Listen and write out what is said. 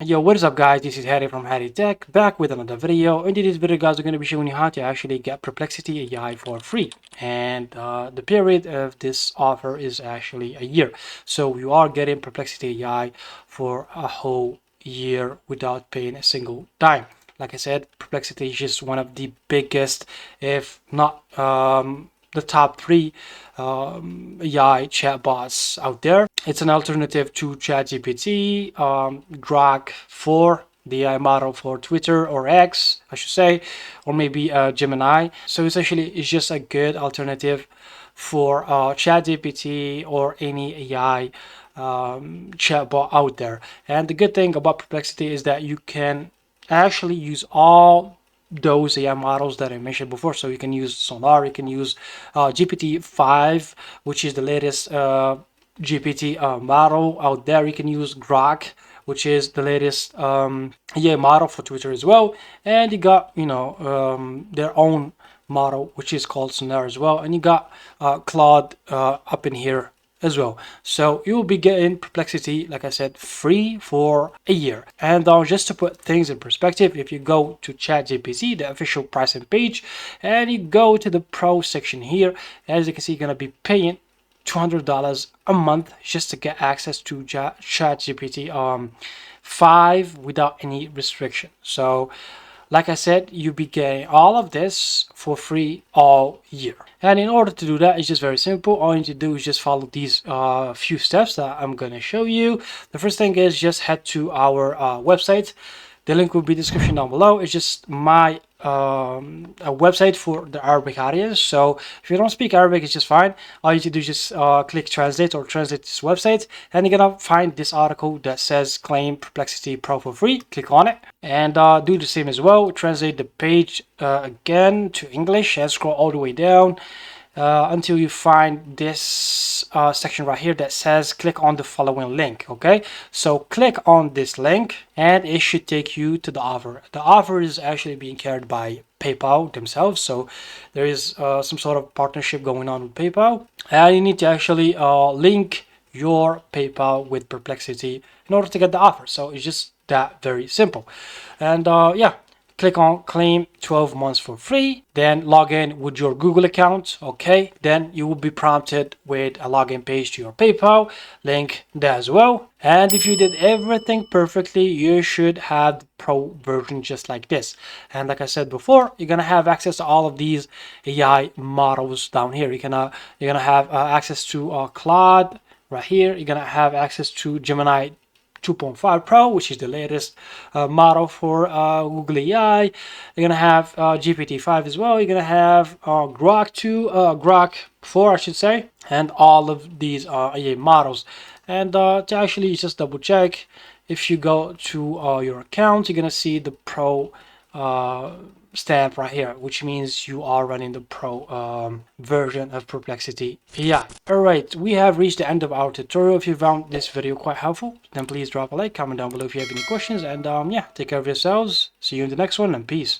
Yo, what is up guys, this is Harry from Harry Tech, back with another video. In today's video guys, we're going to be showing you how to actually get Perplexity AI for free. And the period of this offer is actually a year. So you are getting Perplexity AI for a whole year without paying a single dime. Like I said, Perplexity is just one of the biggest, if not the top three AI chatbots out there. It's an alternative to ChatGPT, Grok-4, the AI model for Twitter or X, I should say, or maybe Gemini. So essentially, it's just a good alternative for ChatGPT or any AI chatbot out there. And the good thing about Perplexity is that you can actually use all those AI models that I mentioned before. So you can use Sonar, you can use GPT-5, which is the latest GPT model out there. You can use Grok, which is the latest AI model for Twitter as well. And you got, their own model, which is called Sonar as well. And you got Claude up in here as well. So you will be getting Perplexity, like I said, free for a year. And just to put things in perspective, if you go to ChatGPT, the official pricing page, and you go to the Pro section here, as you can see, you're going to be paying $200 a month just to get access to ChatGPT 5 without any restriction. So like I said, you'll be getting all of this for free all year. And in order to do that, it's just very simple. All you need to do is just follow these few steps that I'm going to show you. The first thing is just head to our website. The link will be in the description down below. It's just my a website for the Arabic audience. So if you don't speak Arabic, it's just fine. All you need to do is just click translate or translate this website, and you're gonna find this article that says claim Perplexity Pro for free. Click on it and do the same as well. Translate the page again to English and scroll all the way down until you find this section right here that says click on the following link. Okay, so click on this link and it should take you to the offer. The offer is actually being carried by PayPal themselves, so there is some sort of partnership going on with PayPal, and you need to actually link your PayPal with Perplexity in order to get the offer. So it's just that very simple. And yeah, click on claim 12 months for free, then log in with your Google account. Okay, then you will be prompted with a login page to your PayPal link there as well. And if you did everything perfectly, you should have the pro version just like this. And like I said before, you're gonna have access to all of these AI models down here. You're gonna have access to Claude right here. You're gonna have access to Gemini 2.5 Pro, which is the latest model for Google AI. You're gonna have GPT-5 as well. You're gonna have Grok-4, I should say, and all of these AI models. And to actually just double check, if you go to your account, you're gonna see the Pro stamp right here, which means you are running the Pro version of Perplexity AI. Alright, we have reached the end of our tutorial. If you found this video quite helpful, then please drop a like, comment down below if you have any questions, and yeah, take care of yourselves. See you in the next one, and peace.